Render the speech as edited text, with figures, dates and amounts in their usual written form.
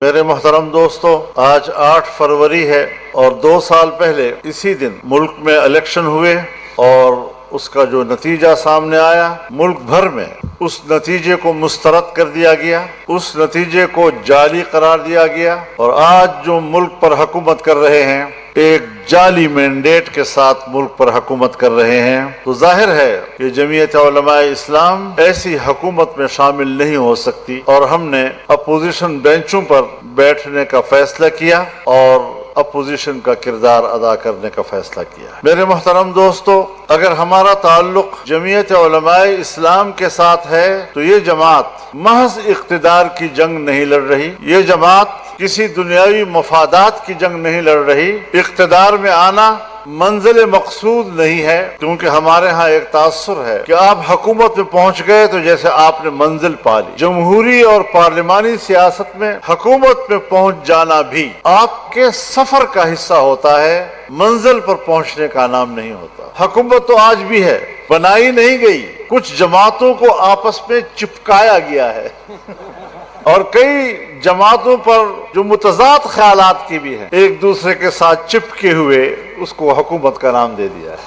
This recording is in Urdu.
میرے محترم دوستو، آج 8 فروری ہے اور 2 سال پہلے اسی دن ملک میں الیکشن ہوئے اور اس کا جو نتیجہ سامنے آیا، ملک بھر میں اس نتیجے کو مسترد کر دیا گیا، اس نتیجے کو جعلی قرار دیا گیا، اور آج جو ملک پر حکومت کر رہے ہیں ایک جعلی مینڈیٹ کے ساتھ ملک پر حکومت کر رہے ہیں۔ تو ظاہر ہے کہ جمعیت علماء اسلام ایسی حکومت میں شامل نہیں ہو سکتی، اور ہم نے اپوزیشن بینچوں پر بیٹھنے کا فیصلہ کیا اور اپوزیشن کا کردار ادا کرنے کا فیصلہ کیا۔ میرے محترم دوستو، اگر ہمارا تعلق جمعیت علماء اسلام کے ساتھ ہے تو یہ جماعت محض اقتدار کی جنگ نہیں لڑ رہی، یہ جماعت کسی دنیاوی مفادات کی جنگ نہیں لڑ رہی، اقتدار میں آنا منزل مقصود نہیں ہے، کیونکہ ہمارے ہاں ایک تاثر ہے کہ آپ حکومت میں پہنچ گئے تو جیسے آپ نے منزل پا لی۔ جمہوری اور پارلیمانی سیاست میں حکومت میں پہنچ جانا بھی آپ کے سفر کا حصہ ہوتا ہے، منزل پر پہنچنے کا نام نہیں ہوتا۔ حکومت تو آج بھی ہے، بنائی نہیں گئی، کچھ جماعتوں کو آپس میں چپکایا گیا ہے اور کئی جماعتوں پر جو متضاد خیالات کی بھی ہیں ایک دوسرے کے ساتھ چپکے ہوئے اس کو حکومت کا نام دے دیا ہے۔